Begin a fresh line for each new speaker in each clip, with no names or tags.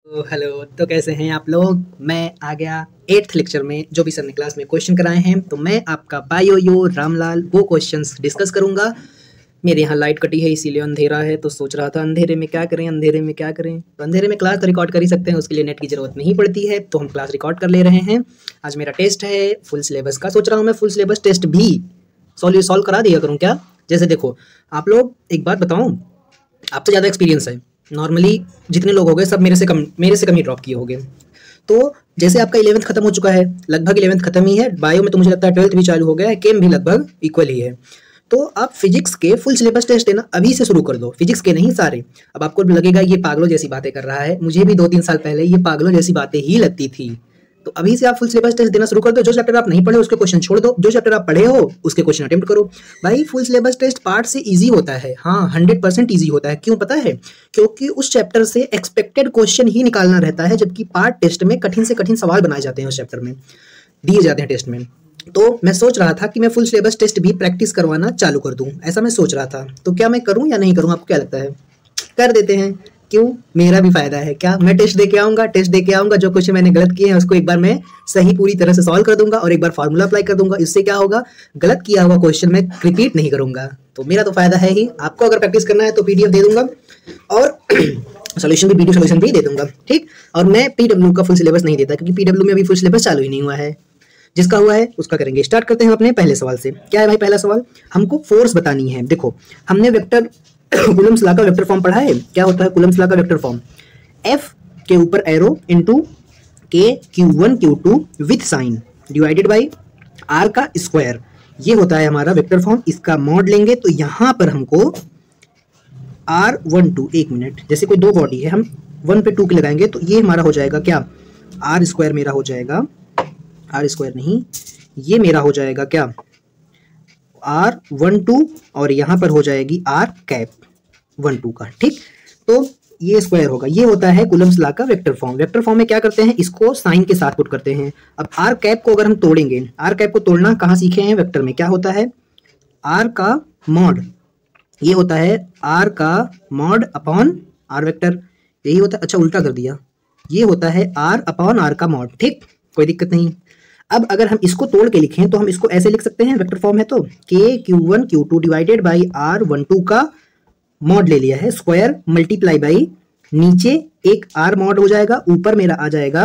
Hello, तो कैसे हैं आप लोग। मैं आ गया 8th लेक्चर में जो भी सर ने क्लास में क्वेश्चन कराए हैं। तो मैं आपका बायो यो रामलाल वो क्वेश्चंस डिस्कस करूंगा। मेरे यहाँ लाइट कटी है इसीलिए अंधेरा है, तो सोच रहा था अंधेरे में क्या करें, अंधेरे में क्या करें। तो अंधेरे में क्लास तो रिकॉर्ड कर ही सकते हैं, उसके लिए नेट की ज़रूरत नहीं पड़ती है, तो हम क्लास रिकॉर्ड कर ले रहे हैं। आज मेरा टेस्ट है फुल सिलेबस का। सोच रहा हूँ मैं फुल सिलेबस टेस्ट भी सॉल्व करा दिया करूँ क्या। जैसे देखो आप लोग, एक बात बताऊँ, आपसे ज़्यादा एक्सपीरियंस है। नॉर्मली जितने लोग हो गए सब मेरे से कम ही ड्रॉप किए होंगे। तो जैसे आपका 11th खत्म हो चुका है, लगभग 11th खत्म ही है। बायो में तो मुझे लगता है 12th भी चालू हो गया है, केम भी लगभग इक्वल ही है। तो आप फिजिक्स के फुल सिलेबस टेस्ट देना अभी से शुरू कर दो, फिजिक्स के नहीं सारे। अब आपको लगेगा ये पागलों जैसी बातें कर रहा है, मुझे भी 2-3 साल पहले ये पागलों जैसी बातें ही लगती थी। तो अभी से आप फुल सिलेबस टेस्ट देना शुरू कर दो। जो चैप्टर आप नहीं पढ़े उसके क्वेश्चन छोड़ दो, जो चैप्टर आप पढ़े हो उसके क्वेश्चन अटेम्प्ट करो। भाई फुल सिलेबस टेस्ट पार्ट से इजी होता है, हाँ 100% इजी होता है। क्यों पता है? क्योंकि उस चैप्टर से एक्सपेक्टेड क्वेश्चन ही निकालना रहता है, जबकि पार्ट टेस्ट में कठिन से कठिन सवाल बनाए जाते हैं, उस चैप्टर में दिए जाते हैं टेस्ट में। तो मैं सोच रहा था कि मैं फुल सिलेबस टेस्ट भी प्रैक्टिस करवाना चालू कर दूं, ऐसा मैं सोच रहा था। तो क्या मैं करूं या नहीं करूं, आपको क्या लगता है? कर देते हैं, क्यों? मेरा भी फायदा है। क्या मैं टेस्ट दे के आऊंगा, जो क्वेश्चन मैंने गलत किए हैं उसको एक बार मैं सही पूरी तरह से सॉल्व कर दूंगा और एक बार फार्मूला अप्लाई कर दूंगा। इससे क्या होगा, गलत किया हुआ क्वेश्चन मैं रिपीट नहीं करूंगा। तो मेरा तो फायदा है ही। आपको अगर प्रैक्टिस करना है तो पीडीएफ दे दूंगा और सोल्यूशन भी, वीडियो सोल्यूशन भी दे दूंगा, ठीक। और मैं पीडब्ल्यू का फुल सिलेबस नहीं देता, क्योंकि पीडब्ल्यू में अभी फुल सिलेबस चालू ही नहीं हुआ है। जिसका हुआ है उसका करेंगे। स्टार्ट करते हैं अपने पहले सवाल से। क्या है भाई पहला सवाल? हमको फोर्स बतानी है। देखो हमने वेक्टर कूलम्ब्स लॉ का वेक्टर फॉर्म पढ़ा है। क्या होता है कूलम्ब्स लॉ का वेक्टर फॉर्म? F के ऊपर arrow into K Q1 Q2 with sign divided by R का स्क्वायर। ये होता है हमारा वेक्टर फॉर्म। इसका मॉड लेंगे तो यहाँ पर हमको R12, एक मिनट, जैसे कोई दो बॉडी है, हम 1 पे 2 के लगाएंगे तो ये हमारा हो जाएगा क्या, R स्क्वायर मेरा हो जाएगा, R स्क्वायर नहीं, ये मेरा हो जाएगा क्या, R12, और यहाँ पर हो जाएगी R कैप 12 का, ठीक। तो ये स्क्वायर होगा। ये होता है कूलम्ब्स लॉ का वेक्टर फॉर्म। वेक्टर फॉर्म में क्या करते हैं, इसको साइन के साथ पुट करते हैं। अब R कैप को अगर हम तोड़ेंगे, R कैप को तोड़ना कहाँ सीखे हैं, वेक्टर में। क्या होता है, R का मॉड, ये होता है R का मॉड अपॉन R वेक्टर, यही होता है। अच्छा उल्टा कर दिया, ये होता है R अपॉन R का मॉड, ठीक, कोई दिक्कत नहीं। अब अगर हम इसको तोड़ के लिखें तो हम इसको ऐसे लिख सकते हैं, वेक्टर फॉर्म है तो K Q1 Q2 divided by R12 का मॉड ले लिया है, स्क्वायर मल्टीप्लाई बाई नीचे एक R मॉड हो जाएगा, ऊपर मेरा आ जाएगा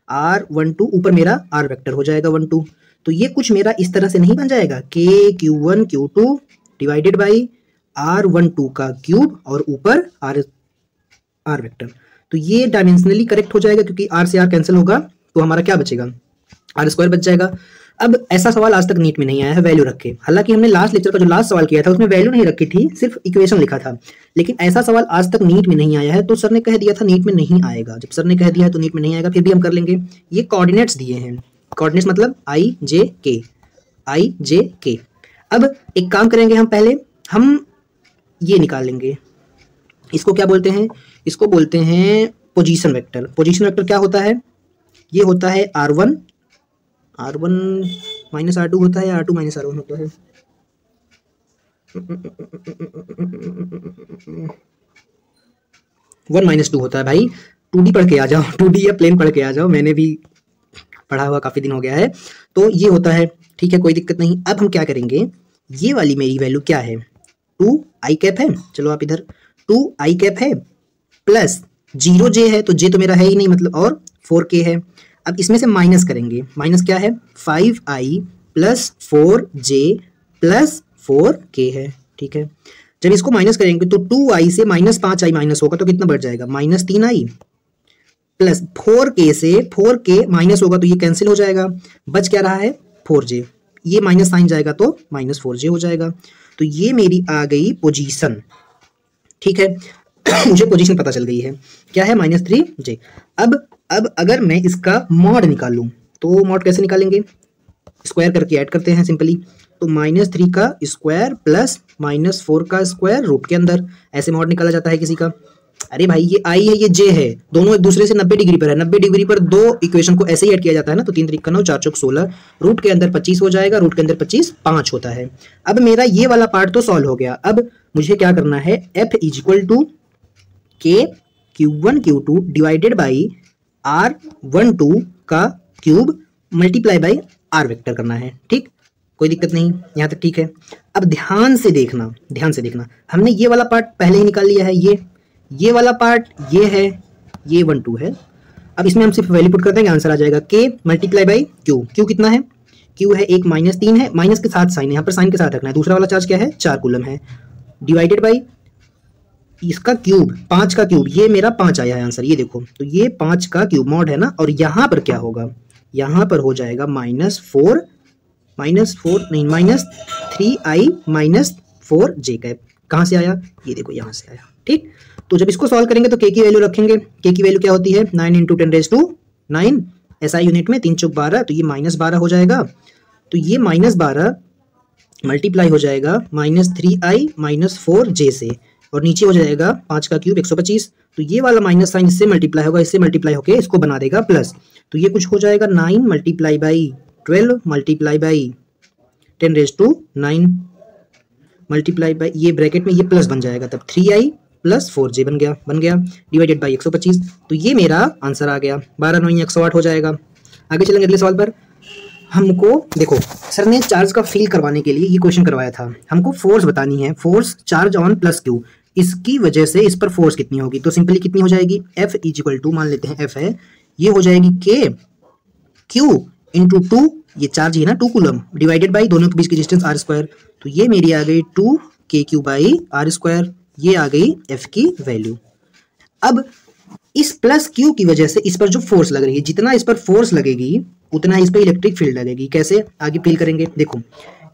R12, ऊपर मेरा R वेक्टर हो जाएगा 12। तो ये कुछ मेरा इस तरह से नहीं बन जाएगा, K Q1 Q2 divided by R12 का क्यूब और ऊपर R वेक्टर। तो ये डायमेंशनली करेक्ट हो जाएगा, क्योंकि R से R कैंसिल होगा तो हमारा क्या बचेगा, R स्क्वायर बच जाएगा। अब ऐसा सवाल आज तक नीट में नहीं आया है वैल्यू रख के। हालांकि हमने लास्ट लेक्चर का जो लास्ट सवाल किया था उसमें वैल्यू नहीं रखी थी, सिर्फ इक्वेशन लिखा था। लेकिन ऐसा सवाल आज तक नीट में नहीं आया है, तो सर ने कह दिया था नीट में नहीं आएगा। जब सर ने कह दिया है तो नीट में नहीं आएगा, फिर भी हम कर लेंगे। ये कोऑर्डिनेट्स दिए हैं, कोऑर्डिनेट्स मतलब I J K। अब एक काम करेंगे, हम पहले हम ये निकाल लेंगे। इसको क्या बोलते हैं, इसको बोलते हैं पोजीशन वेक्टर। पोजीशन वेक्टर क्या होता है, ये होता है R1 माइनस R2 होता है, R2 माइनस R1 होता है। 1 माइनस 2 होता है। भाई 2D पढ़ के आ जाओ, 2D या प्लेन पढ़ के आ जाओ, मैंने भी पढ़ा हुआ काफ़ी दिन हो गया है। तो ये होता है, ठीक है, कोई दिक्कत नहीं। अब हम क्या करेंगे, ये वाली मेरी वैल्यू क्या है, 2i कैप है, चलो आप इधर 2i कैप है, प्लस 0j है, तो j तो मेरा है ही नहीं मतलब, और 4k है। अब इसमें से माइनस करेंगे, माइनस क्या है, 5i plus 4j plus 4k है, ठीक है। जब इसको माइनस करेंगे तो 2i से माइनस 5i माइनस होगा तो कितना बढ़ जाएगा, माइनस 3i, प्लस 4k से 4k माइनस होगा तो ये कैंसिल हो जाएगा, बच क्या रहा है 4j, ये माइनस साइन जाएगा तो माइनस 4j हो जाएगा। तो ये मेरी आ गई पोजीशन, ठीक है। मुझे पोजीशन पता चल गई है, क्या है, -3j। अब अगर मैं इसका मॉड निकालूं तो मॉड कैसे निकालेंगे, स्क्वायर करके ऐड करते हैं सिंपली। तो -3 का स्क्वायर प्लस -4 का स्क्वायर रूट के अंदर, ऐसे मॉड निकाला जाता है किसी का। अरे भाई ये i है, ये j है, दोनों एक दूसरे से 90 डिग्री पर है। 90 डिग्री पर दो इक्वेशन को ऐसे ही ऐड किया जाता है ना, तो 3 3 9 4 4 16, रूट के अंदर 25 हो जाएगा, रूट के अंदर 25 5 होता है। अब मेरा ये वाला पार्ट तो सॉल्व हो गया। अब मुझे क्या करना है, f is equal to k Q1 Q2 divided by R12 का cube multiply by R vector करना है। ठीक, कोई दिक्कत नहीं, यहाँ तक ठीक है। अब ध्यान से देखना, ध्यान से देखना, हमने ये वाला पार्ट पहले ही निकाल लिया है, ये वाला पार्ट ये है, ये 1 2 है। अब इसमें हम सिर्फ वैल्यू पुट कर देंगे, आंसर आ जाएगा K multiply by Q। Q कितना है? Q है 1 -3 है, माइनस के साथ साइन है, यहाँ पर साइन के साथ रखना है। दूसरा वाला चार्ज क्या है? 4 कूलम है, डिवाइडेड बाई इसका क्यूब, 5 का क्यूब, ये मेरा 5 आया है आंसर, ये देखो, तो ये 5 का क्यूब मॉड है ना। और यहाँ पर क्या होगा? यहाँ पर हो जाएगा -4 नहीं -3i -4j कैप। कहाँ से आया? ये देखो यहाँ से आया। ठीक, तो जब इसको सॉल्व करेंगे तो k की वैल्यू रखेंगे। k की वैल्यू क्या होती है? 9 × 10⁹ SI यूनिट में 3 चौक 12, तो ये -12 हो जाएगा। तो ये -12 मल्टीप्लाई हो जाएगा -3i -4j से, और नीचे हो जाएगा 5 का क्यूब 125। तो ये वाला माइनस साइन इससे मल्टीप्लाई होगा, इससे मल्टीप्लाई होके इसको बना देगा प्लस। तो ये कुछ हो जाएगा 9 multiply by 12 multiply by 10⁹ multiply by, ये ब्रैकेट में ये प्लस बन जाएगा, तब 3i + 4j बन गया डिवाइडेड बाई 125। तो ये मेरा आंसर आ गया, 12 9 108 हो जाएगा। आगे चलेंगे अगले सवाल पर। हमको देखो, सर ने चार्ज का फील करवाने के लिए ये क्वेश्चन करवाया था, हमको फोर्स बतानी है, force charge on plus Q, इसकी वजह से इस पर फोर्स कितनी होगी। तो सिंपली कितनी हो जाएगी? F = मान लेते हैं F है, ये हो जाएगी K Q × 2, ये चार्ज है ना 2 कूलम, डिवाइडेड बाई दोनों के बीच की डिस्टेंस r²। तो ये मेरी आ गई 2kq/r², ये आ गई F की वैल्यू। अब इस प्लस Q की वजह से इस पर जो फोर्स लग रही है, जितना इस पर फोर्स लगेगी उतना इस पर इलेक्ट्रिक फील्ड लगेगी। कैसे आगे फील करेंगे? देखो,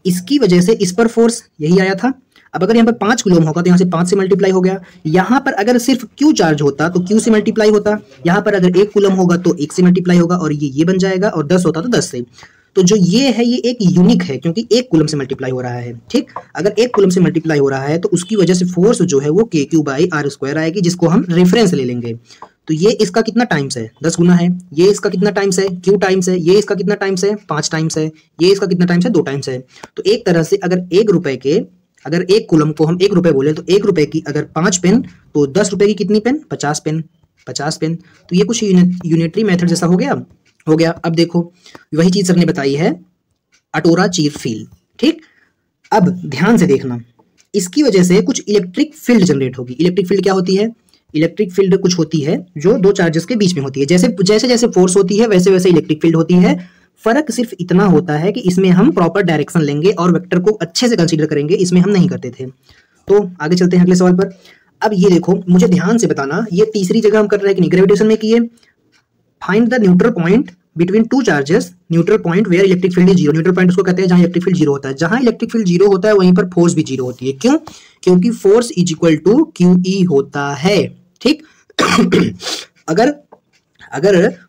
इसकी वजह से इस पर फोर्स यही आया था। अब अगर यहाँ पर 5 कूलम होगा तो यहाँ से 5 से मल्टीप्लाई हो गया। यहाँ पर अगर सिर्फ Q चार्ज होता तो Q से मल्टीप्लाई होता, यहाँ पर अगर 1 कूलम होगा तो 1 से मल्टीप्लाई होगा, और ये बन जाएगा, और 10 होता तो 10 से। तो जो ये है ये एक यूनिक है, क्योंकि 1 कूलम से मल्टीप्लाई हो रहा है। ठीक, अगर 1 कूलम से मल्टीप्लाई हो रहा है तो उसकी वजह से फोर्स जो है वो kq/r² आएगी, जिसको हम रेफरेंस ले लेंगे। तो ये इसका कितना टाइम्स है? 10 गुना है। ये इसका कितना टाइम्स है? Q टाइम्स है। ये इसका कितना टाइम्स है? 5 टाइम्स है। ये इसका कितना टाइम्स है? 2 टाइम्स है। तो एक तरह से अगर 1 रुपए के, अगर 1 कूलम को हम 1 रुपए बोले तो 1 रुपए की अगर 5 पेन, तो 10 रुपए की कितनी पेन? 50 पेन। 50 पेन। तो ये कुछ यूनिटरी मेथड जैसा हो गया। अब देखो, वही चीज सर ने बताई है, अटोरा चीर फील। ठीक, अब ध्यान से देखना, इसकी वजह से कुछ इलेक्ट्रिक फील्ड जनरेट होगी। इलेक्ट्रिक फील्ड क्या होती है? इलेक्ट्रिक फील्ड कुछ होती है जो दो चार्जेस के बीच में होती है। जैसे फोर्स होती है वैसे वैसे इलेक्ट्रिक फील्ड होती है। फर्क सिर्फ इतना होता है कि इसमें हम प्रॉपर डायरेक्शन लेंगे और वेक्टर को अच्छे से कंसीडर करेंगे, इसमें हम नहीं करते थे। तो आगे चलते हैं अगले सवाल पर। अब ये देखो, मुझे ध्यान से बताना, ये तीसरी जगह हम कर रहे हैं कि नहीं, ग्रेविटेशन में किए। Find the neutral point between 2 charges, neutral point where electric field is 0। Neutral point उसको कहते हैं जहां इलेक्ट्रिक फील्ड 0 होता है। जहां इलेक्ट्रिक फील्ड 0 होता है वहीं पर फोर्स भी 0 होती है। क्यों? क्योंकि फोर्स = QE होता है। ठीक अगर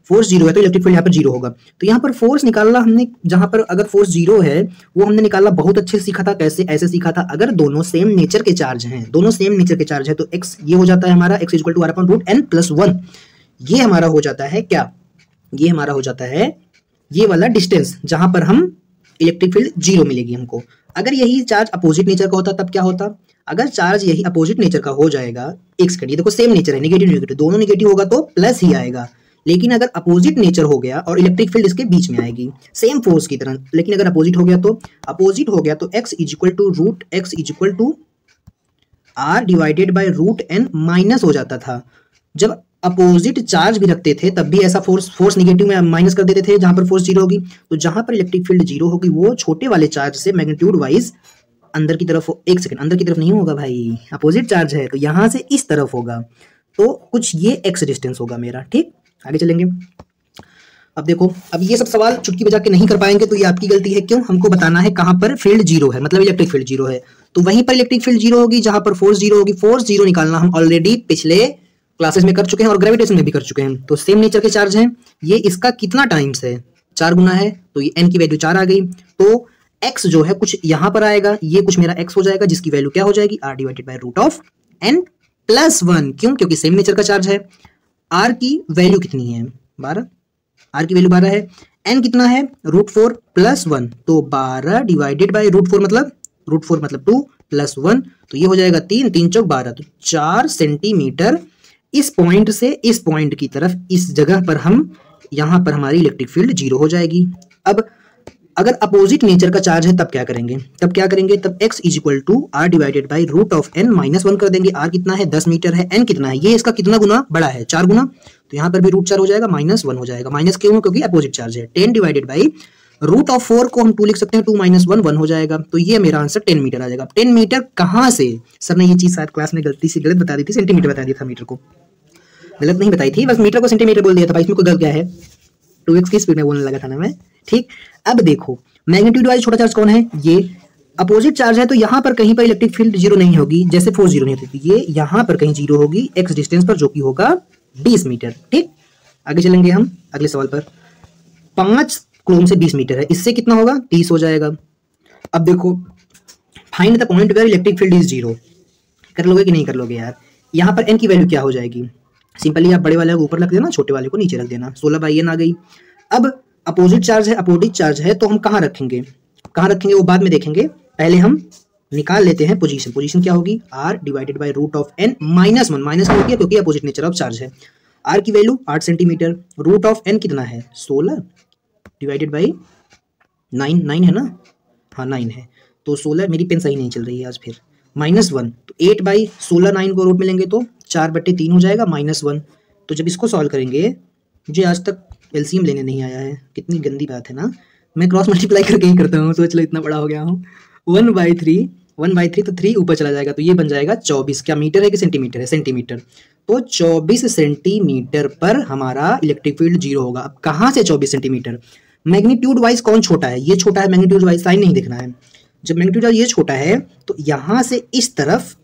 फोर्स 0 है तो इलेक्ट्रिक फील्ड यहाँ पर 0 होगा। तो यहाँ पर फोर्स निकालना हमने, जहां पर अगर फोर्स 0 है वो हमने निकालना बहुत अच्छे से सीखा था। कैसे? ऐसे सीखा था, अगर दोनों सेम नेचर के चार्ज हैं, दोनों सेम नेचर के चार्ज है तो x ये हो जाता है हमारा, x = r/√n+1। ये हमारा हो जाता है क्या? ये हमारा हो जाता है ये वाला डिस्टेंस, जहां पर हम इलेक्ट्रिक फील्ड 0 मिलेगी हमको। अगर यही चार्ज अपोजिट नेचर का होता तब क्या होता? अगर चार्ज यही अपोजिट नेचर का हो जाएगा, एक सेकंड, ये देखो सेम नेचर है, नेगेटिव दोनों नेगेटिव होगा तो प्लस ही आएगा। लेकिन अगर अपोजिट नेचर हो गया और इलेक्ट्रिक फील्ड इसके बीच में आएगी सेम फोर्स की तरह, लेकिन अगर अपोजिट हो गया तो x = r/√n माइनस हो जाता था। जब अपोजिट चार्ज भी रखते थे तब भी ऐसा फोर्स निगेटिव में माइनस कर देते थे जहां पर फोर्स 0 होगी। तो जहां पर इलेक्ट्रिक फील्ड 0 होगी वो छोटे वाले चार्ज से मैग्नीट्यूड वाइज अंदर की तरफ, एक सेकंड, अंदर की तरफ नहीं होगा भाई, अपोजिट चार्ज है तो यहां से इस तरफ होगा। तो कुछ ये x डिस्टेंस होगा मेरा। ठीक, आगे चलेंगे। अब देखो, अब ये सब सवाल चुटकी बजा के नहीं कर पाएंगे तो ये आपकी गलती है। क्यों? हमको बताना है कहां पर फील्ड 0 है, मतलब इलेक्ट्रिक फील्ड 0 है, तो वहीं पर इलेक्ट्रिक फील्ड 0 होगी जहां पर फोर्स 0 होगी। फोर्स 0 निकालना हम ऑलरेडी पिछले क्लासेस में कर चुके हैं और ग्रेविटेशन में भी कर चुके हैं। तो सेम नेचर के चार्ज हैं। ये इसका कितना टाइम्स है? 4 गुना है, तो ये n की वैल्यू 4 आ गई। तो x जो है कुछ यहां पर आएगा, ये कुछ मेरा x हो जाएगा, जिसकी वैल्यू क्या हो जाएगी? r/√n+1। क्यों? क्योंकि सेम नेचर का चार्ज है। r की वैल्यू कितनी है? 12। r की वैल्यू 12 है। n कितना है? √4 + 1, तो 12 / √4 मतलब √4 मतलब 2 + 1, तो ये हो जाएगा 3 3 चौक 12, तो 4 सेंटीमीटर इस पॉइंट से इस पॉइंट की तरफ, इस जगह पर हम, यहाँ पर हमारी इलेक्ट्रिक फील्ड 0 हो जाएगी। अब अगर अपोजिट नेचर का चार्ज है तब क्या करेंगे, तब x is equal to R divided by root of n minus 1 कर देंगे। r कितना है, 10 मीटर है, n कितना है, ये इसका कितना गुना बड़ा है, 4 गुना, तो यहाँ पर भी रूट 4 हो जाएगा, माइनस 1 हो जाएगा। माइनस क्यों, क्योंकि अपोजिट चार्ज है। 10 डिवाइडेड बाई रूट ऑफ 4 को हम 2 लिख सकते हैं, 2 माइनस 1 1 हो जाएगा, तो ये मेरा आंसर 10 मीटर आ जाएगा। 10 मीटर कहाँ से, सर ने ये चीज शायद क्लास में गलती से गलत बता दी थी, सेंटीमीटर बता दिया था, मीटर को गलत नहीं बताई थी, बस मीटर को सेंटीमीटर बोल दिया था भाई, इसमें कोई गलत क्या है, 2x की स्पीड में बोलने लगा था ना मैं, ठीक। अब देखो मैग्नीट्यूड वाइज छोटा चार्ज कौन है, ये अपोजिट चार्ज है, तो यहाँ पर कहीं पर इलेक्ट्रिक फील्ड 0 नहीं होगी, जैसे फोर्स 0 नहीं होती, ये यहाँ पर कहीं 0 होगी x डिस्टेंस पर, जो कि होगा 20 मीटर, ठीक। आगे चलेंगे हम अगले सवाल पर। 5 कूलम से 20 मीटर है, इससे कितना होगा, 30 हो जाएगा। अब देखो find the point where electric field is 0, कर लोगे कि नहीं कर लोगे यार। यहाँ पर n की वैल्यू क्या हो जाएगी, सिंपली आप बड़े वाले को ऊपर रख देना, छोटे वाले को नीचे रख देना, 16/n आ गई। अब अपोजिट चार्ज है, तो हम कहाँ रखेंगे वो बाद में देखेंगे, पहले हम निकाल लेते हैं पोजीशन क्या होगी, r divided by root of n minus 1, minus हो गया क्योंकि अपोजिट नेचर ऑफ चार्ज है। r की value 8 centimetre, root of n कितना है, 16 डिवाइडेड बाई 9 है ना, हाँ 9 है, तो 16, मेरी पेन सही नहीं चल रही है आज, फिर माइनस 1, तो 8/16 9 को रूट में लेंगे तो 4/3 हो जाएगा, माइनस 1। तो जब इसको सॉल्व करेंगे, मुझे आज तक एलसीएम लेने नहीं आया है, कितनी गंदी बात है ना, मैं क्रॉस मल्टीप्लाई करके ही करता हूँ, सोच लो इतना बड़ा हो गया हूँ। 1/3 तो 3 ऊपर चला जाएगा, तो ये बन जाएगा 24, क्या मीटर है कि सेंटीमीटर है, सेंटीमीटर। तो 24 सेंटीमीटर पर हमारा इलेक्ट्रिक फील्ड 0 होगा। अब कहाँ से 24 सेंटीमीटर, मैग्नीट्यूड वाइज कौन छोटा है, ये छोटा है, मैग्नीट्यूड वाइज साइन नहीं देखना है, जब मैग्नीट्यूड वाइज ये छोटा है तो यहाँ से इस तरफ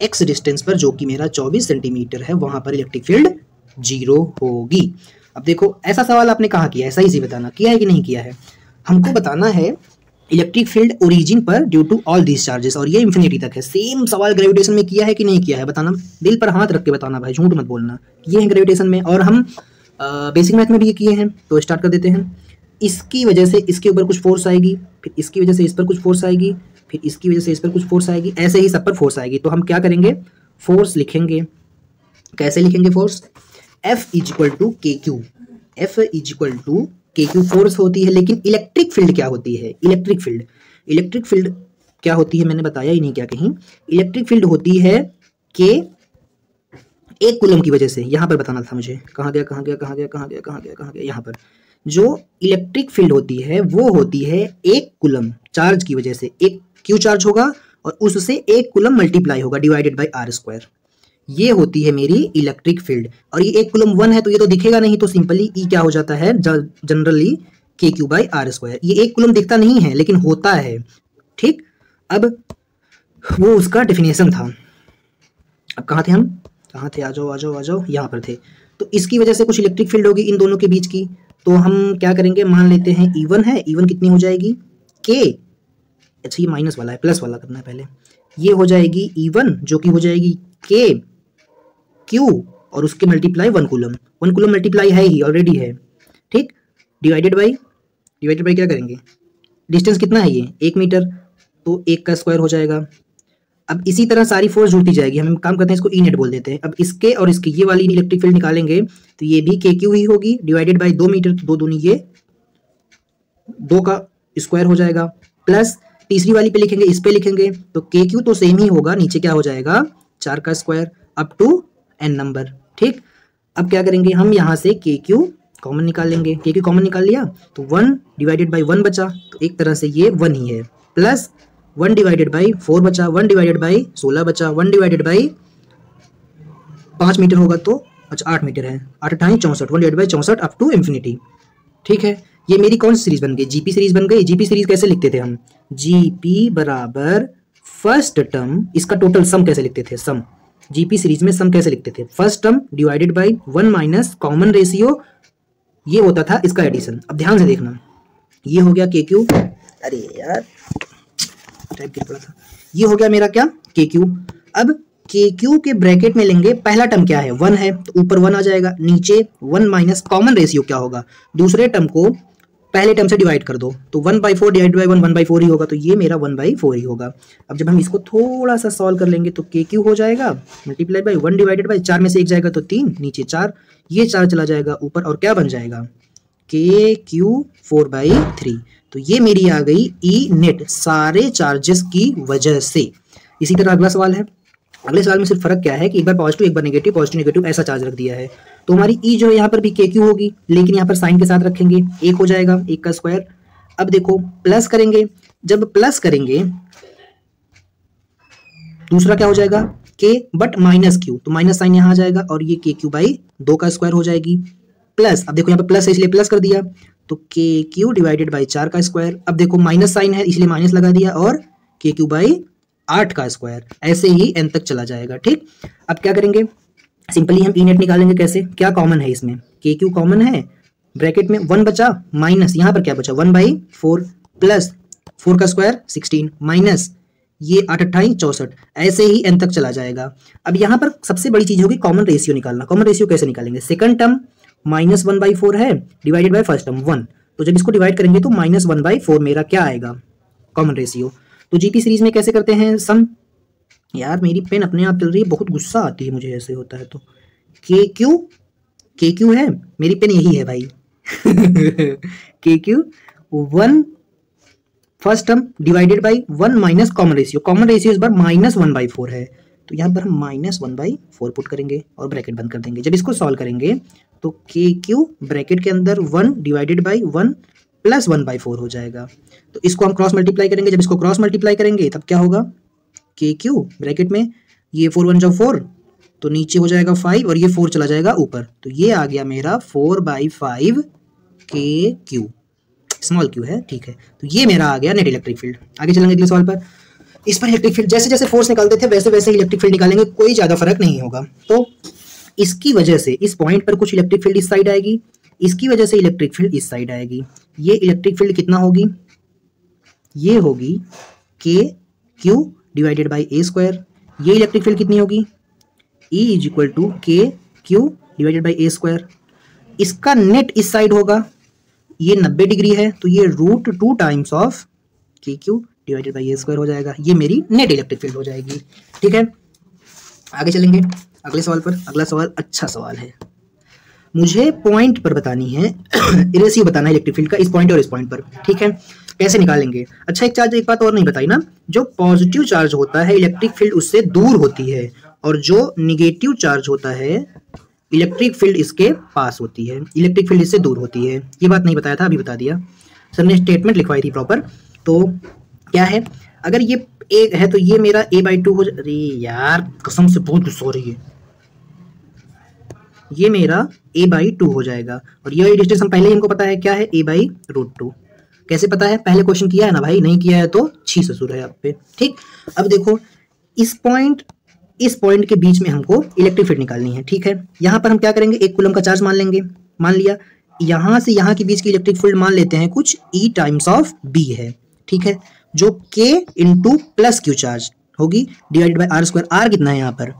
x डिस्टेंस पर, जो कि मेरा 24 सेंटीमीटर है, वहां पर इलेक्ट्रिक फील्ड 0 होगी। अब देखो ऐसा सवाल आपने कहाँ किया है, सही से बताना, किया है कि नहीं किया है। हमको बताना है इलेक्ट्रिक फील्ड ओरिजिन पर due to all these charges, और ये इंफिनिटी तक है। सेम सवाल ग्रेविटेशन में किया है कि नहीं किया है, बताना, दिल पर हाथ रख के बताना भाई, झूठ मत बोलना। ये है ग्रेविटेशन में, और हम बेसिक मैथ में भी ये किए हैं। तो स्टार्ट कर देते हैं। इसकी वजह से इसके ऊपर कुछ फोर्स आएगी, फिर इसकी वजह से इस पर कुछ फोर्स आएगी, फिर इसकी वजह से इस पर कुछ फोर्स आएगी, ऐसे ही सब पर फोर्स आएगी। तो हम क्या करेंगे, फोर्स लिखेंगे। कैसे लिखेंगे force, F is equal to k q, F is equal to k q force होती है। लेकिन इलेक्ट्रिक फील्ड क्या होती है, इलेक्ट्रिक फील्ड क्या होती है, मैंने बताया ही नहीं क्या कहीं। इलेक्ट्रिक फील्ड होती है के एक कूलम की वजह से, यहाँ पर बताना था मुझे, कहाँ गया, यहाँ पर जो इलेक्ट्रिक फील्ड होती है वो होती है एक कूलम चार्ज की वजह से, एक क्यू चार्ज होगा और उससे एक कूलम मल्टीप्लाई होगा डिवाइडेड बाय आर स्क्वायर, ये होती है मेरी इलेक्ट्रिक फील्ड। और ये एक कूलम 1 है तो ये तो दिखेगा नहीं, तो सिंपली ई क्या हो जाता है जनरली के क्यू बाई आर स्क्वायर। ये एक कूलम दिखता नहीं है लेकिन होता है, ठीक। अब वो उसका डेफिनेशन था। अब कहाँ थे हम, कहाँ थे, आ जाओ, यहाँ पर थे। तो इसकी वजह से कुछ इलेक्ट्रिक फील्ड होगी इन दोनों के बीच की। तो हम क्या करेंगे, मान लेते हैं E1 है, E1 कितनी हो जाएगी के, अच्छा ये माइनस वाला है, प्लस वाला करना है पहले, ये हो जाएगी E1 जो कि हो जाएगी के क्यू और उसके मल्टीप्लाई 1 कूलम मल्टीप्लाई है ही, ऑलरेडी है, ठीक। डिवाइडेड बाई क्या करेंगे, डिस्टेंस कितना है ये 1 मीटर, तो 1 का स्क्वायर हो जाएगा। अब इसी तरह सारी फोर्स जुड़ती जाएगी, हम काम करते हैं इसको ई नेट बोल देते हैं। अब इसके और इसके ये वाली इलेक्ट्रिक फील्ड निकालेंगे तो ये भी के क्यू ही होगी, डिवाइडेड बाई 2 मीटर, तो 2 दूनी ये 2 का स्क्वायर हो जाएगा, प्लस तीसरी वाली पे लिखेंगे, इस पे लिखेंगे तो के क्यू तो सेम ही होगा, नीचे क्या हो जाएगा 4 का square up to n number, ठीक। अब क्या करेंगे हम, यहाँ से के क्यू कॉमन निकाल लेंगे, के क्यू कॉमन निकाल लिया तो 1 डिवाइडेड बाई 1 बचा, तो एक तरह से ये 1 ही है, प्लस 1 डिवाइडेड बाई 4 बचा, 1 डिवाइडेड बाई 16 बचा, 1 डिवाइडेड बाई 5 मीटर होगा तो अच्छा 8 मीटर है, 8 × 64, 1 divided by 64 up to infinity, ठीक है। ये मेरी कौन सी सीरीज बन गई, जीपी सीरीज बन गई। जीपी सीरीज कैसे लिखते थे हम, जीपी बराबर फर्स्ट टर्म, इसका टोटल सम कैसे लिखते थे, सम, जीपी सीरीज में सम कैसे लिखते थे, first term divided by 1 minus common ratio, ये होता था इसका एडिशन। अब ध्यान से देखना, ये हो गया के क्यू, अरे यार टाइप कर पड़ा था, ये हो गया मेरा क्या के क्यू। अब के क्यू के ब्रैकेट में लेंगे, पहला टर्म क्या है 1 है तो ऊपर 1 आ जाएगा, नीचे 1 माइनस कॉमन रेशियो क्या होगा, दूसरे टर्म को पहले टर्म से डिवाइड कर दो, तो 1/4 डिवाइड बाई 1/4 ही होगा, तो ये मेरा 1/4 ही होगा। अब जब हम इसको थोड़ा सा सॉल्व कर लेंगे तो के क्यू हो जाएगा मल्टीप्लाई बाई 1 डिवाइडेड बाई 4 में से 1 जाएगा तो 3, नीचे 4, ये 4 चला जाएगा ऊपर और क्या बन जाएगा के क्यू 4/3। तो ये मेरी आ गई ई नेट सारे चार्जेस की वजह से। इसी तरह अगला सवाल है। अगले सवाल में सिर्फ फर्क क्या है कि एक बार पॉजिटिव एक बार नेगेटिव, पॉजिटिव नेगेटिव ऐसा चार्ज रख दिया है। तो हमारी ई जो है यहाँ पर भी के क्यू होगी, लेकिन यहाँ पर साइन के साथ रखेंगे, 1 हो जाएगा 1 का स्क्वायर। अब देखो प्लस करेंगे, जब प्लस करेंगे दूसरा क्या हो जाएगा के बट माइनस क्यू, तो माइनस साइन यहाँ आ जाएगा और ये के क्यू बाई 2 का स्क्वायर हो जाएगी प्लस। अब देखो यहाँ पर प्लस है इसलिए प्लस कर दिया, तो के क्यू डिवाइडेड बाई 4 का स्क्वायर। अब देखो माइनस साइन है इसलिए माइनस लगा दिया और के क्यू बाई 8 का स्क्वायर, ऐसे ही n तक चला जाएगा। ठीक, अब क्या करेंगे, सिंपली हम ई नेट निकालेंगे। कैसे, क्या कॉमन है इसमें, के क्यू कॉमन है, ब्रैकेट में 1 बचा माइनस यहाँ पर क्या बचा 1/4 प्लस 4 का स्क्वायर 16 माइनस ये 8 28 64, ऐसे ही n तक चला जाएगा। अब यहाँ पर सबसे बड़ी चीज होगी कॉमन रेशियो निकालना। कॉमन रेशियो कैसे निकालेंगे, सेकंड टर्म -1/4 है डिवाइडेड बाय फर्स्ट टर्म 1, तो जब इसको डिवाइड करेंगे तो -1/4 मेरा क्या आएगा कॉमन रेशियो। तो जीपी सीरीज में कैसे करते हैं सम, यार मेरी पेन अपने आप चल रही है, बहुत गुस्सा आती है मुझे ऐसे होता है तो। के क्यू है, मेरी पेन यही है भाई K Q 1 first term divided by 1 minus common ratio. Common ratio इस बार -1/4 है, तो यहाँ पर हम -1/4 पुट करेंगे और ब्रैकेट बंद कर देंगे। जब इसको सॉल्व करेंगे तो के क्यू ब्रैकेट के अंदर 1 डिवाइडेड बाई 1 प्लस 1/4 हो जाएगा। तो इसको हम क्रॉस मल्टीप्लाई करेंगे, जब इसको क्रॉस मल्टीप्लाई करेंगे तब क्या होगा के क्यू ब्रैकेट में ये 4 1 जो 4, तो नीचे हो जाएगा 5 और ये 4 चला जाएगा ऊपर, तो ये आ गया मेरा 4/5 के क्यू, स्मॉल क्यू है। ठीक है, तो ये मेरा आ गया नेट इलेक्ट्रिक फील्ड। आगे चलेंगे अगले सवाल पर। इस पर इलेक्ट्रिक फील्ड जैसे जैसे फोर्स निकालते थे वैसे वैसे इलेक्ट्रिक फील्ड निकालेंगे, कोई ज्यादा फर्क नहीं होगा। तो इसकी वजह से इस पॉइंट पर कुछ इलेक्ट्रिक फील्ड इस साइड आएगी, इसकी वजह से इलेक्ट्रिक फील्ड इस साइड आएगी। ये इलेक्ट्रिक फील्ड कितना होगी, ये होगी के Q divided by A square. ये इलेक्ट्रिक फील्ड कितनी होगी, E is equal to k Q divided by A square. इसका नेट इस साइड होगा, ये 90 डिग्री है तो ये √2 टाइम्स ऑफ के Q divided by A square हो जाएगा। ये मेरी नेट इलेक्ट्रिक फील्ड हो जाएगी। ठीक है, आगे चलेंगे अगले सवाल पर। अगला सवाल अच्छा सवाल है, मुझे पॉइंट पर बतानी है रेशियो बताना है इलेक्ट्रिक फील्ड का, इस पॉइंट और इस पॉइंट पर। ठीक है, कैसे निकालेंगे। अच्छा एक बात और नहीं बताई ना, जो पॉजिटिव चार्ज होता है इलेक्ट्रिक फील्ड उससे दूर होती है, और जो निगेटिव चार्ज होता है इलेक्ट्रिक फील्ड इसके पास होती है, इलेक्ट्रिक फील्ड इससे दूर होती है। ये बात नहीं बताया था, अभी बता दिया सर ने, स्टेटमेंट लिखवाई थी प्रॉपर। तो क्या है, अगर ये ए है तो ये मेरा a/2 हो अरे यार कसम से बहुत गुस्सा हो रही है, ये मेरा a/2 हो जाएगा। और ये डिस्टेंस हम पहले ही हमको पता है क्या है, a/√2। कैसे पता है, पहले क्वेश्चन किया है ना भाई, नहीं किया है तो छी ससुर है आप पे। ठीक, अब देखो इस पॉइंट के बीच में हमको इलेक्ट्रिक फील्ड निकालनी है। ठीक है, यहाँ पर हम क्या करेंगे, 1 कूलम का चार्ज मान लेंगे, मान लिया। यहाँ से यहाँ के बीच की इलेक्ट्रिक फील्ड मान लेते हैं कुछ E टाइम्स ऑफ B है। ठीक है, जो K into plus q charge होगी divided by R square. R कितना है यहाँ पर,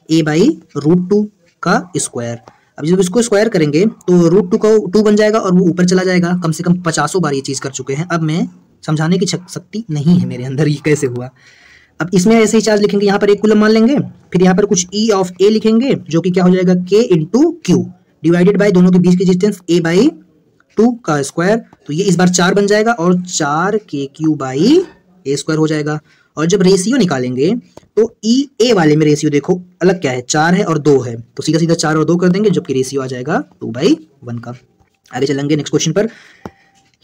a/√2 का स्क्वायर। अब जब इसको स्क्वायर करेंगे तो √2 का 2 बन जाएगा और वो ऊपर चला जाएगा। कम से कम 50 बार ये चीज़ कर चुके हैं, अब मैं समझाने की शक्ति नहीं है मेरे अंदर, ये कैसे हुआ। अब इसमें ऐसे ही चार्ज लिखेंगे, यहाँ पर 1 कूलम मान लेंगे, फिर यहाँ पर कुछ E ऑफ A लिखेंगे जो कि क्या हो जाएगा K into Q divided by दोनों के बीच की डिस्टेंस a/2 का स्क्वायर। तो ये इस बार 4 बन जाएगा और 4kq बाई ए स्क्वायर हो जाएगा। और जब रेशियो निकालेंगे तो E A वाले में रेशियो देखो अलग क्या है, 4 है और 2 है, तो सीधा सीधा 4 और 2 कर देंगे, जबकि रेशियो आ जाएगा 2/1 का। आगे चलेंगे नेक्स्ट क्वेश्चन पर।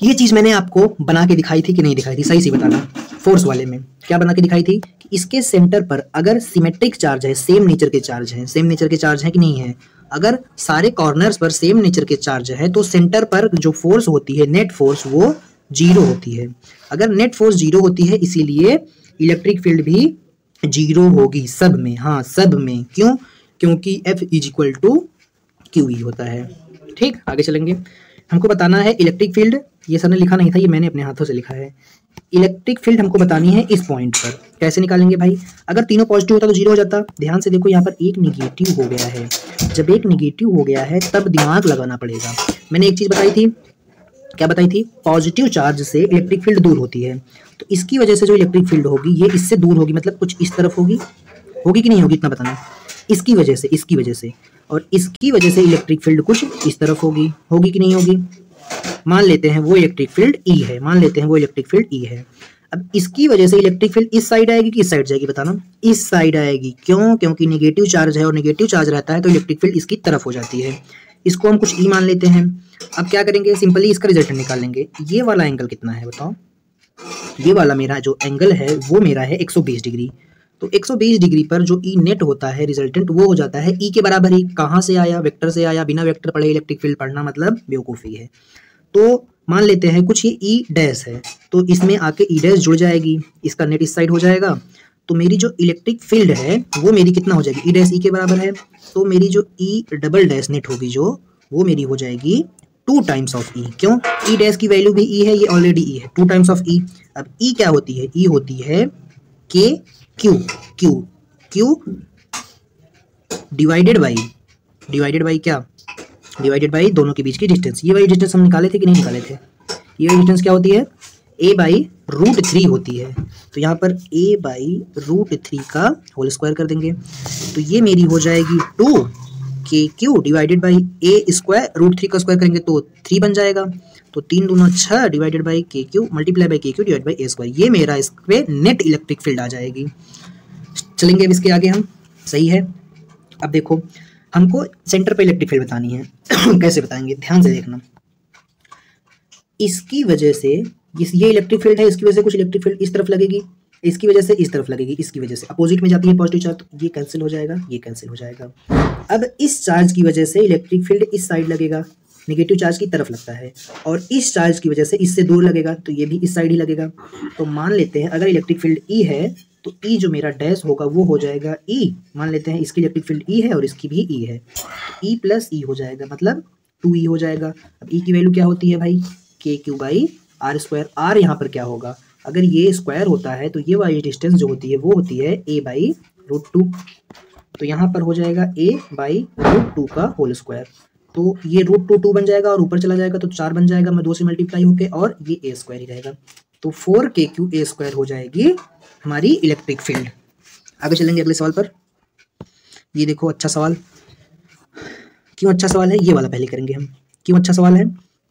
ये चीज मैंने आपको बना के दिखाई थी कि नहीं दिखाई थी, सही से बताना। फोर्स वाले में क्या बना के दिखाई थी कि इसके सेंटर पर अगर सिमेट्रिक चार्ज है, सेम नेचर के चार्ज है, सेम नेचर के चार्ज है कि नहीं है, अगर सारे कॉर्नर्स पर सेम नेचर के चार्ज है तो सेंटर पर जो फोर्स होती है नेट फोर्स वो 0 होती है। अगर नेट फोर्स 0 होती है इसीलिए इलेक्ट्रिक फील्ड भी 0 होगी सब में। हाँ सब में, क्यों, क्योंकि F is equal to QE होता है। ठीक, आगे चलेंगे। हमको बताना है इलेक्ट्रिक फील्ड, ये सर ने लिखा नहीं था, ये मैंने अपने हाथों से लिखा है। इलेक्ट्रिक फील्ड हमको बतानी है इस पॉइंट पर। कैसे निकालेंगे भाई, अगर तीनों पॉजिटिव होता तो 0 हो जाता। ध्यान से देखो यहाँ पर एक निगेटिव हो गया है, जब एक निगेटिव हो गया है तब दिमाग लगाना पड़ेगा। मैंने एक चीज बताई थी, क्या बताई थी, पॉजिटिव चार्ज से इलेक्ट्रिक फील्ड दूर होती है, तो इसकी वजह से जो इलेक्ट्रिक फील्ड होगी ये इससे दूर होगी, मतलब कुछ इस तरफ होगी, होगी कि नहीं होगी इतना बताना, इसकी वजह से और इसकी वजह से इलेक्ट्रिक फील्ड कुछ इस तरफ होगी, होगी कि नहीं होगी। मान लेते हैं वो इलेक्ट्रिक फील्ड ई है, मान लेते हैं वो इलेक्ट्रिक फील्ड ई है। अब इसकी वजह से इलेक्ट्रिक फील्ड इस साइड आएगी कि इस साइड जाएगी, बताना। इस साइड आएगी, क्यों, क्योंकि नेगेटिव चार्ज है और नेगेटिव चार्ज रहता है तो इलेक्ट्रिक फील्ड इसकी तरफ हो जाती है। इसको हम कुछ ई मान लेते हैं। अब क्या करेंगे, सिंपली इसका रिजल्टेंट निकाल लेंगे। ये वाला एंगल कितना है बताओ, ये वाला मेरा जो एंगल है वो मेरा है 120 डिग्री। तो 120 डिग्री पर जो ई नेट होता है रिजल्टेंट वो हो जाता है ई के बराबर ही। कहाँ से आया, वेक्टर से आया, बिना वेक्टर पढ़े इलेक्ट्रिक फील्ड पढ़ना मतलब बेवकूफ़ी है। तो मान लेते हैं कुछ ये ई डैश है, तो इसमें आके ई डैश जुड़ जाएगी, इसका नेट इस साइड हो जाएगा, तो मेरी जो इलेक्ट्रिक फील्ड है वो मेरी कितना हो जाएगी, ई डैश ई के बराबर है, तो मेरी जो ई डबल डैश नेट होगी जो वो मेरी हो जाएगी 2 टाइम्स ऑफ ई। क्यों, ई डैश की वैल्यू भी ई है, ये ऑलरेडी ई है, 2 टाइम्स ऑफ ई। अब ई क्या होती है, ई होती है के Q, Q Q divided by क्या, डिवाइडेड बाई दोनों के बीच की डिस्टेंस। ये वाली डिस्टेंस हम निकाले थे कि नहीं निकाले थे, ये वाली डिस्टेंस क्या होती है, a बाई √3 होती है। तो यहाँ पर a बाई √3 का होल स्क्वायर कर देंगे, तो ये मेरी हो जाएगी 2kq divided by a square, √3 का स्क्वायर करेंगे तो 3 बन जाएगा, तो 3 दूना 6 divided by kq multiply by kq divide by a square. ये मेरा इस पे नेट इलेक्ट्रिक फील्ड आ जाएगी। चलेंगे अब इसके आगे हम, सही है। अब देखो हमको सेंटर पे इलेक्ट्रिक फील्ड बतानी है कैसे बताएंगे, ध्यान से देखना। इसकी वजह से ये इलेक्ट्रिक फील्ड है, इसकी वजह से कुछ इलेक्ट्रिक फील्ड इस तरफ लगेगी, इसकी वजह से इस तरफ लगेगी, इसकी वजह से अपोजिट में जाती है पॉजिटिव चार्ज, तो ये कैंसिल हो जाएगा, ये कैंसिल हो जाएगा। अब इस चार्ज की वजह से इलेक्ट्रिक फील्ड इस साइड लगेगा, नेगेटिव चार्ज की तरफ लगता है, और इस चार्ज की वजह से इससे दूर लगेगा, तो ये भी इस साइड ही लगेगा। तो मान लेते हैं अगर इलेक्ट्रिक फील्ड ई है तो ई जो मेरा डैश होगा वो हो जाएगा ई, मान लेते हैं इसकी इलेक्ट्रिक फील्ड ई है और इसकी भी ई है, ई प्लस ई हो जाएगा, मतलब 2e हो जाएगा। अब ई की वैल्यू क्या होती है भाई, K Q by R square. R यहाँ पर क्या होगा, अगर ये स्क्वायर होता है तो ये वाली डिस्टेंस जो होती है वो होती है a बाई √2, तो यहाँ पर हो जाएगा a बाई √2 का होल स्क्वायर, तो ये √2 बन जाएगा और ऊपर चला जाएगा तो 4 बन जाएगा, मैं 2 से मल्टीप्लाई होके, और ये a स्क्वायर ही रहेगा, तो 4kq a स्क्वायर हो जाएगी हमारी इलेक्ट्रिक फील्ड। आगे चलेंगे अगले सवाल पर। ये देखो अच्छा सवाल, क्यों अच्छा सवाल है, ये वाला पहले करेंगे हम। क्यों अच्छा सवाल है,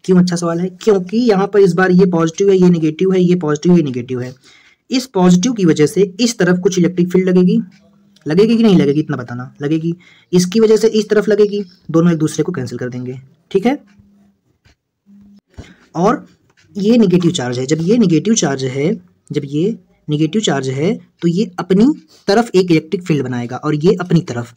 क्यों अच्छा सवाल है, क्योंकि यहाँ पर इस बार ये पॉजिटिव है, ये नेगेटिव है, ये पॉजिटिव है, ये नेगेटिव है। इस पॉजिटिव की वजह से इस तरफ कुछ इलेक्ट्रिक फील्ड लगेगी, लगेगी कि नहीं लगेगी इतना बताना, लगेगी। इसकी वजह से इस तरफ लगेगी, दोनों एक दूसरे को कैंसिल कर देंगे, ठीक है। और ये नेगेटिव चार्ज है, जब ये नेगेटिव चार्ज है, जब ये नेगेटिव चार्ज है तो ये अपनी तरफ एक इलेक्ट्रिक फील्ड बनाएगा और ये अपनी तरफ,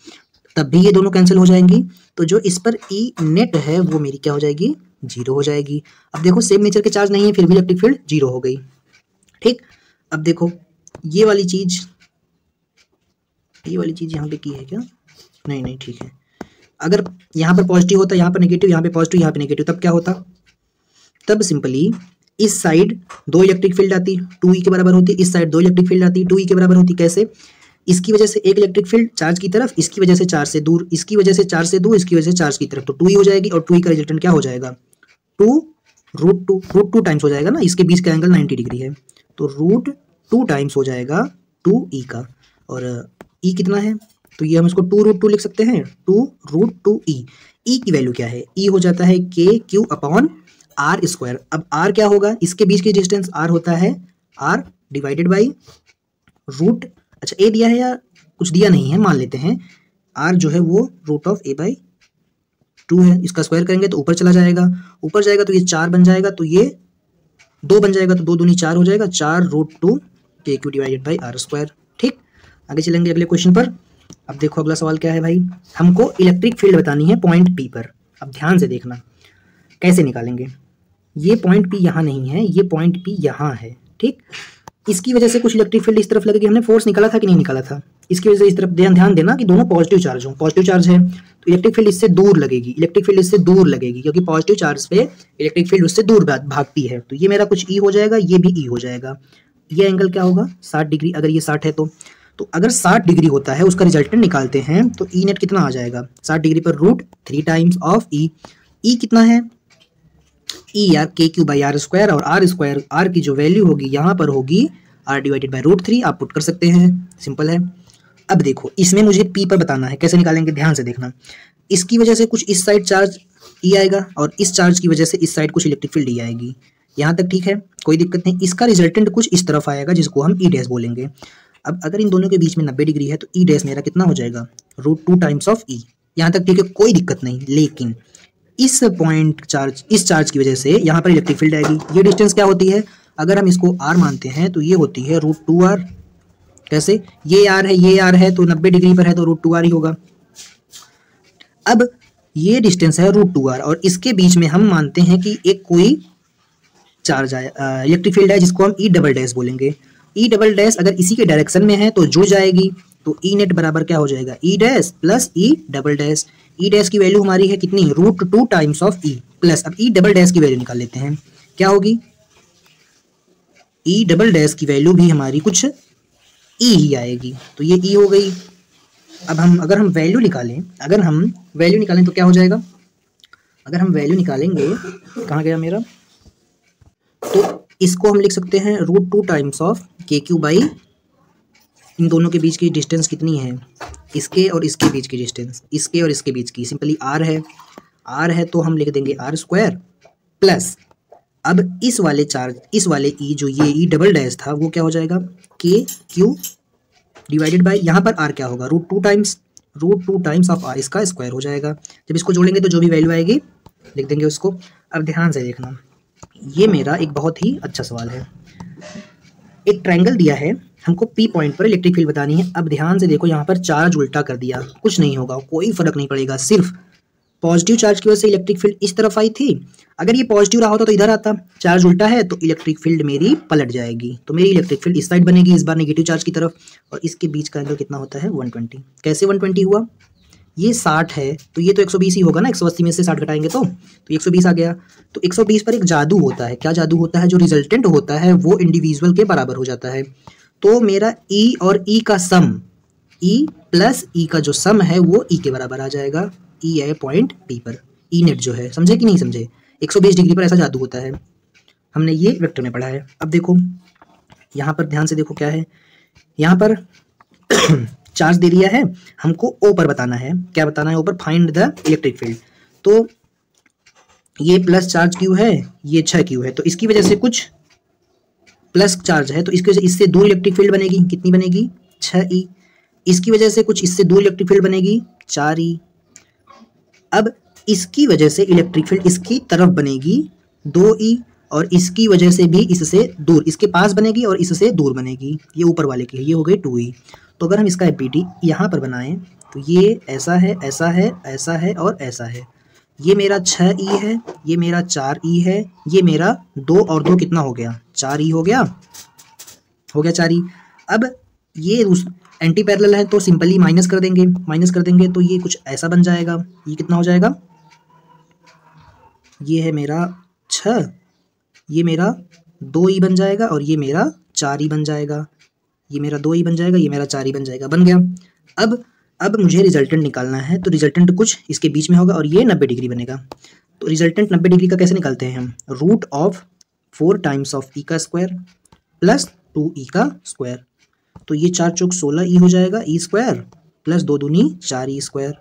तब भी ये दोनों कैंसिल हो जाएंगी, तो जो इस पर ई नेट है वो मेरी क्या हो जाएगी, 0 हो जाएगी। अब देखो सेम नेचर के चार्ज नहीं है फिर भी इलेक्ट्रिक फील्ड 0 हो गई, ठीक। अब देखो ये वाली चीज यहाँ पे की है क्या, नहीं ठीक है। अगर यहाँ पर पॉजिटिव होता, यहाँ पर नेगेटिव, यहाँ पे पॉजिटिव, यहाँ पे नेगेटिव, तब क्या होता, तब सिंपली इस साइड 2 इलेक्ट्रिक फील्ड आती, 2e के बराबर होती, इस साइड 2 इलेक्ट्रिक फील्ड आती, 2e के बराबर होती। कैसे, इसकी वजह से एक इलेक्ट्रिक फील्ड चार्ज की तरफ, इसकी वजह से चार्ज से दूर, इसकी वजह से चार्ज से दूर, इसकी वजह से चार्ज की तरफ, तो 2e हो जाएगी, और 2e का रिजल्टेंट क्या हो जाएगा, 2√2 टाइम्स हो जाएगा ना, इसके बीच का एंगल 90 डिग्री है, तो √2 टाइम्स हो जाएगा 2e का, और e कितना है, तो ये हम इसको 2√2 लिख सकते हैं, 2√2e। e की वैल्यू क्या है, e हो जाता है के क्यू अपॉन आर स्क्वायर। अब r क्या होगा, इसके बीच की डिस्टेंस r होता है r डिवाइडेड बाई रूट, अच्छा a दिया है या कुछ दिया नहीं है, मान लेते हैं r जो है वो √2 है, इसका स्क्वायर करेंगे तो ऊपर चला जाएगा, ऊपर जाएगा तो ये 4 बन जाएगा, तो ये 2 बन जाएगा, तो 2 दूनी 4 हो जाएगा, 4√2 K Q divided by R square, ठीक। आगे चलेंगे अगले क्वेश्चन पर। अब देखो अगला सवाल क्या है भाई, हमको इलेक्ट्रिक फील्ड बतानी है पॉइंट P पर। अब ध्यान से देखना कैसे निकालेंगे, ये पॉइंट P यहाँ नहीं है, ये पॉइंट P यहाँ है, ठीक। इसकी वजह से कुछ इलेक्ट्रिक फील्ड इस तरफ लगेगी, हमने फोर्स निकाला था कि नहीं निकाला था, इसकी वजह से इस तरफ ध्यान देना कि दोनों पॉजिटिव चार्ज हों, पॉजिटिव चार्ज है तो इलेक्ट्रिक फील्ड इससे दूर लगेगी, इलेक्ट्रिक फील्ड इससे दूर लगेगी, क्योंकि पॉजिटिव चार्ज पे इलेक्ट्रिक फील्ड उससे दूर भागती है, तो ये मेरा कुछ E हो जाएगा, ये भी E हो जाएगा। ये एंगल क्या होगा, 60 डिग्री, अगर ये 60 है तो अगर 60 डिग्री होता है उसका रिजल्टेंट निकालते हैं तो ई नेट कितना आ जाएगा, 60 डिग्री पर √3 टाइम्स ऑफ ई। ई कितना है, ई आर के क्यू बाई आर स्क्वायर, और आर स्क्वायर आर की जो वैल्यू होगी यहाँ पर होगी आर डिवाइडेड बाई √3, आप पुट कर सकते हैं, सिंपल है। अब देखो इसमें मुझे पी पर बताना है, कैसे निकालेंगे ध्यान से देखना। इसकी वजह से कुछ इस साइड चार्ज ई आएगा और इस चार्ज की वजह से इस साइड कुछ इलेक्ट्रिक फील्ड ई आएगी, यहाँ तक ठीक है, कोई दिक्कत नहीं। इसका रिजल्टेंट कुछ इस तरफ आएगा जिसको हम ई डैश बोलेंगे। अब अगर इन दोनों के बीच में 90 डिग्री है तो ई डैश मेरा कितना हो जाएगा, √2 टाइम्स ऑफ ई, यहाँ तक ठीक है, कोई दिक्कत नहीं। लेकिन इस पॉइंट चार्ज, इस चार्ज की वजह से यहाँ पर इलेक्ट्रिक फील्ड आएगी। ये डिस्टेंस क्या होती है, अगर हम इसको r मानते हैं तो ये होती है √2r। कैसे, ये r है, ये r है, तो 90 डिग्री पर है तो √2r ही होगा। अब ये डिस्टेंस है √2r और इसके बीच में हम मानते हैं कि एक कोई चार्ज आया, इलेक्ट्रिक फील्ड है जिसको हम ई डबल डैश बोलेंगे। ई डबल डैश अगर इसी के डायरेक्शन में है तो जुड़ जाएगी, तो ई नेट बराबर क्या हो जाएगा, ई dash plus E double dash. ई डैश की वैल्यू हमारी है कितनी, √2 टाइम्स ऑफ ई प्लस, अब ई डबल डैश की वैल्यू निकाल लेते हैं, क्या होगी, ई डबल डैश की वैल्यू भी हमारी कुछ ई ही आएगी, तो ये ई हो गई। अब हम अगर हम वैल्यू निकालें, अगर हम वैल्यू निकालें तो क्या हो जाएगा, अगर हम वैल्यू निकालेंगे, कहाँ गया मेरा, तो इसको हम लिख सकते हैं √2 टाइम्स ऑफ के क्यू बाई, इन दोनों के बीच की डिस्टेंस कितनी है, इसके और इसके बीच की डिस्टेंस, इसके और इसके बीच की सिंपली r है, r है तो हम लिख देंगे r स्क्वायर प्लस, अब इस वाले चार्ज, इस वाले ई जो ये ई डबल डैश था वो क्या हो जाएगा, के क्यू डिवाइडेड बाय, यहाँ पर r क्या होगा, √2 टाइम्स ऑफ r, इसका स्क्वायर हो जाएगा। जब इसको जोड़ेंगे तो जो भी वैल्यू आएगी लिख देंगे उसको। अब ध्यान से देखना, ये मेरा एक बहुत ही अच्छा सवाल है। एक ट्रायंगल दिया है, हमको पी पॉइंट पर इलेक्ट्रिक फील्ड बतानी है। अब ध्यान से देखो, यहाँ पर चार्ज उल्टा कर दिया, कुछ नहीं होगा, कोई फर्क नहीं पड़ेगा, सिर्फ पॉजिटिव चार्ज की वजह से इलेक्ट्रिक फील्ड इस तरफ आई थी। अगर ये पॉजिटिव रहा होता तो इधर आता, चार्ज उल्टा है तो इलेक्ट्रिक फील्ड मेरी पलट जाएगी, तो मेरी इलेक्ट्रिक फील्ड इस साइड बनेगी, इस बार नेगेटिव चार्ज की तरफ, और इसके बीच का एंगल कितना होता है 120। कैसे 120 हुआ, ये 60 है तो ये तो 120 ही होगा ना, 180 में से 60 घटाएंगे तो 120 आ गया। तो 120 पर एक जादू होता है, क्या जादू होता है, जो रिजल्टेंट होता है वो इंडिविजुअल के बराबर हो जाता है। तो मेरा E और E का सम, E प्लस E का जो सम है वो E के बराबर आ जाएगा। E है पॉइंट P पर, E नेट जो है, समझे कि नहीं समझे, 120 डिग्री पर ऐसा जादू होता है, हमने ये वेक्टर में पढ़ा है। अब देखो यहाँ पर ध्यान से देखो क्या है, यहाँ पर चार्ज दे दिया है, हमको O पर बताना है, क्या बताना है, O पर फाइंड द इलेक्ट्रिक फील्ड। तो ये प्लस चार्ज Q है, ये 6Q है, तो इसकी वजह से कुछ प्लस चार्ज है तो इसकी वजह से इससे दूर इलेक्ट्रिक फील्ड बनेगी, कितनी बनेगी 6E। इसकी वजह से कुछ इससे दूर इलेक्ट्रिक फील्ड बनेगी 4E। अब इसकी वजह से इलेक्ट्रिक फील्ड इसकी तरफ बनेगी 2E, और इसकी वजह से भी इससे दूर, इसके पास बनेगी और इससे दूर बनेगी, ये ऊपर वाले की, ये हो गई 2E। तो अगर हम इसका एपीटी यहाँ पर बनाएं तो ये ऐसा है, ऐसा है, ऐसा है और ऐसा है, ये मेरा 6E है, ये मेरा 4E है, ये मेरा 2 और 2 कितना हो गया 4E हो गया 4E। अब ये एंटी पैरेलल है तो सिंपली माइनस कर देंगे तो ये कुछ ऐसा बन जाएगा, ये कितना हो जाएगा, ये है मेरा 6, ये मेरा 2E बन जाएगा और ये मेरा 4E बन जाएगा, ये मेरा 2E बन जाएगा, ये मेरा 4E बन जाएगा, बन गया। अब मुझे रिजल्टेंट निकालना है, तो रिजल्टेंट कुछ इसके बीच में होगा और ये 90 डिग्री बनेगा। तो रिजल्टेंट 90 डिग्री का कैसे निकालते हैं हम, √4 टाइम्स ऑफ E का स्क्वायर प्लस 2E का स्क्वायर, तो ये 4 चौक 16E हो जाएगा, E स्क्वायर प्लस 2 दूनी 4E स्क्वायर,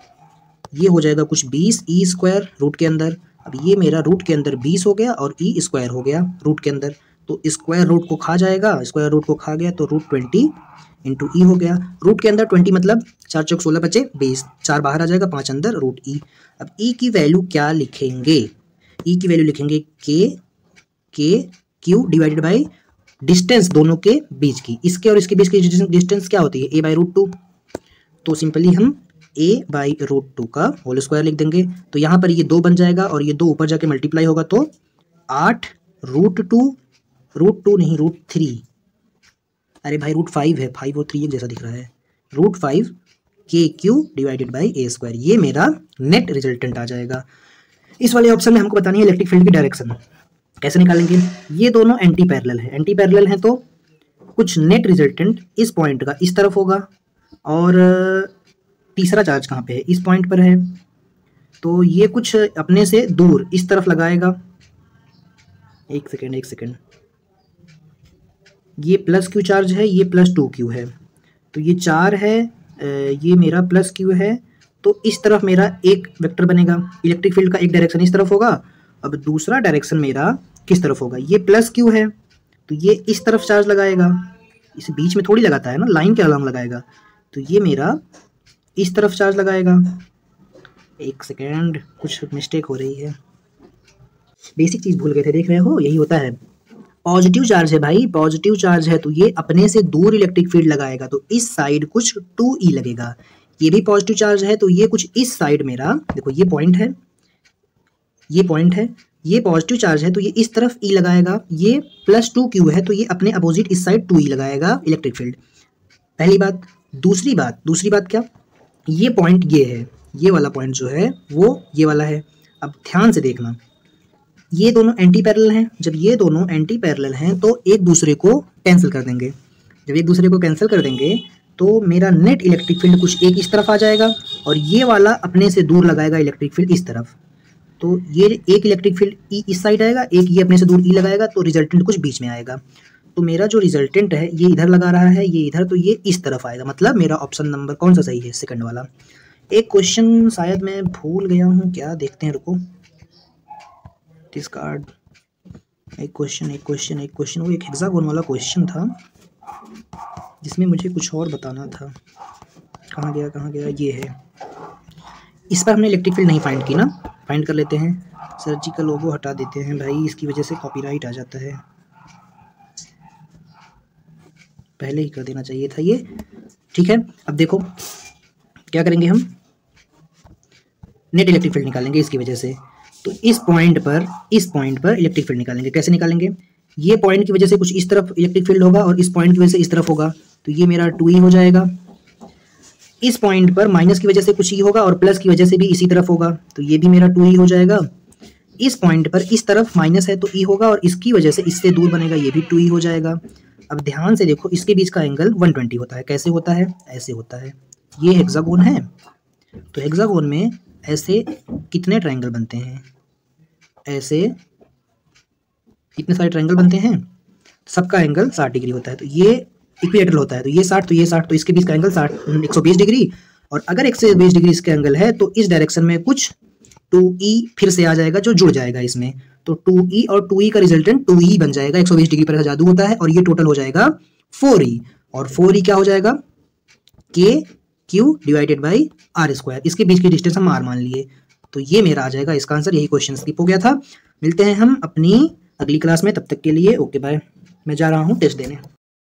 ये हो जाएगा कुछ 20E स्क्वायर रूट के अंदर। अब ये मेरा रूट के अंदर 20 हो गया और E स्क्वायर हो गया रूट के अंदर, तो स्क्वायर रूट को खा जाएगा, स्क्वायर रूट को खा गया तो √20 इंटू E हो गया। रूट के अंदर 20 मतलब 4 चौक 16 बचे 20, 4 बाहर आ जाएगा, 5 अंदर √E। अब E की वैल्यू क्या लिखेंगे, E की वैल्यू लिखेंगे के क्यू डिवाइडेड बाई डिस्टेंस दोनों के बीच की, इसके और इसके बीच की डिस्टेंस क्या होती है A/√2, तो सिंपली हम A/√2 का होल स्क्वायर लिख देंगे। तो यहाँ पर ये 2 बन जाएगा और ये 2 ऊपर जाके मल्टीप्लाई होगा तो 8 √2 नहीं √3, अरे भाई √5 है, 5 और 3 एक जैसा दिख रहा है, √5 KQ divided by A square, ये मेरा नेट रिजल्टेंट आ जाएगा। इस वाले ऑप्शन में हमको बतानी है इलेक्ट्रिक फील्ड की डायरेक्शन, कैसे निकालेंगे, ये दोनों एंटी पैरेलल है तो कुछ नेट रिजल्टेंट इस पॉइंट का इस तरफ होगा, और तीसरा चार्ज कहाँ पे है, इस पॉइंट पर है, तो ये कुछ अपने से दूर इस तरफ लगाएगा, एक सेकेंड, ये प्लस क्यू चार्ज है, ये प्लस 2q है, तो ये 4 है, ये मेरा प्लस q है, तो इस तरफ मेरा एक वेक्टर बनेगा, इलेक्ट्रिक फील्ड का एक डायरेक्शन इस तरफ होगा। अब दूसरा डायरेक्शन मेरा किस तरफ होगा, ये प्लस q है, तो ये इस तरफ चार्ज लगाएगा, इस बीच में थोड़ी लगाता है ना, लाइन के अलॉन्ग लगाएगा, तो ये मेरा इस तरफ चार्ज लगाएगा। एक सेकेंड, कुछ मिस्टेक हो रही है, बेसिक चीज़ भूल गए थे, देख रहे हो, यही होता है। पॉजिटिव चार्ज है भाई, पॉजिटिव चार्ज है, तो ये अपने से दूर इलेक्ट्रिक फील्ड लगाएगा, तो इस साइड कुछ 2e लगेगा। ये भी पॉजिटिव चार्ज है, तो ये कुछ इस साइड मेरा, देखो ये पॉइंट है, ये पॉइंट है, ये पॉजिटिव चार्ज है, तो ये इस तरफ e लगाएगा। ये प्लस 2q है, तो ये अपने अपोजिट इस साइड 2e लगाएगा इलेक्ट्रिक फील्ड। पहली बात। दूसरी बात क्या, ये पॉइंट ये है, ये वाला पॉइंट जो है वो ये वाला है। अब ध्यान से देखना, ये दोनों एंटी पैरेलल हैं, जब ये दोनों एंटी पैरेलल हैं तो एक दूसरे को कैंसिल कर देंगे। जब एक दूसरे को कैंसिल कर देंगे तो मेरा नेट इलेक्ट्रिक फील्ड कुछ एक इस तरफ आ जाएगा और ये वाला अपने से दूर लगाएगा इलेक्ट्रिक फील्ड इस तरफ। तो ये एक इलेक्ट्रिक फील्ड ई इस साइड आएगा, एक ये अपने से दूर ई लगाएगा, तो रिजल्टेंट कुछ बीच में आएगा। तो मेरा जो रिजल्टेंट है ये इधर लगा रहा है, ये इधर, तो ये इस तरफ आएगा। मतलब मेरा ऑप्शन नंबर कौन सा सही है, सेकंड वाला। एक क्वेश्चन शायद मैं भूल गया हूँ, क्या देखते हैं, रुको, डिस्कार्ड। एक क्वेश्चन वो एक हेक्सागोन वाला क्वेश्चन था जिसमें मुझे कुछ और बताना था। कहाँ गया, ये है। इस पर हमने इलेक्ट्रिक फील्ड नहीं फाइंड की ना, फाइंड कर लेते हैं। सर जी का लोगो हटा देते हैं भाई, इसकी वजह से कॉपीराइट आ जाता है, पहले ही कर देना चाहिए था ये। ठीक है, अब देखो क्या करेंगे, हम नेट इलेक्ट्रिक फील्ड निकालेंगे इसकी वजह से। तो इस पॉइंट पर इलेक्ट्रिक फील्ड निकालेंगे। कैसे निकालेंगे, ये पॉइंट की वजह से कुछ इस तरफ इलेक्ट्रिक फील्ड होगा और इस पॉइंट की वजह से इस तरफ होगा, तो ये मेरा 2e हो जाएगा। इस पॉइंट पर माइनस की वजह से कुछ e होगा और प्लस की वजह से भी इसी तरफ होगा, तो ये भी मेरा 2e हो जाएगा। इस पॉइंट पर इस तरफ माइनस है तो e होगा और इसकी वजह से इससे दूर बनेगा, ये भी 2e हो जाएगा। अब ध्यान से देखो, इसके बीच का एंगल 120 होता है। कैसे होता है, ऐसे होता है। ये हेक्सागोन है, तो हेक्सागोन में ऐसे कितने ट्रायंगल बनते हैं, ऐसे कितने सारे ट्रायंगल बनते हैं, सबका एंगल 60 डिग्री होता है। तो ये इक्विलेटरल होता है, तो ये 60, तो ये 60, तो इसके बीच का एंगल 120 डिग्री। और अगर 120 डिग्री इसका एंगल है तो इस डायरेक्शन में कुछ 2e फिर से आ जाएगा जो जुड़ जाएगा इसमें, तो 2e और 2e का रिजल्टेंट 2e बन जाएगा। 120 डिग्री पर जादू होता है और ये टोटल हो जाएगा 4e, और 4e क्या हो जाएगा, k q divided by r square. इसके बीच की डिस्टेंस हम r मान लिए, तो ये मेरा आ जाएगा इसका आंसर। यही क्वेश्चन स्किप हो गया था। मिलते हैं हम अपनी अगली क्लास में, तब तक के लिए ओके बाय। मैं जा रहा हूँ टेस्ट देने।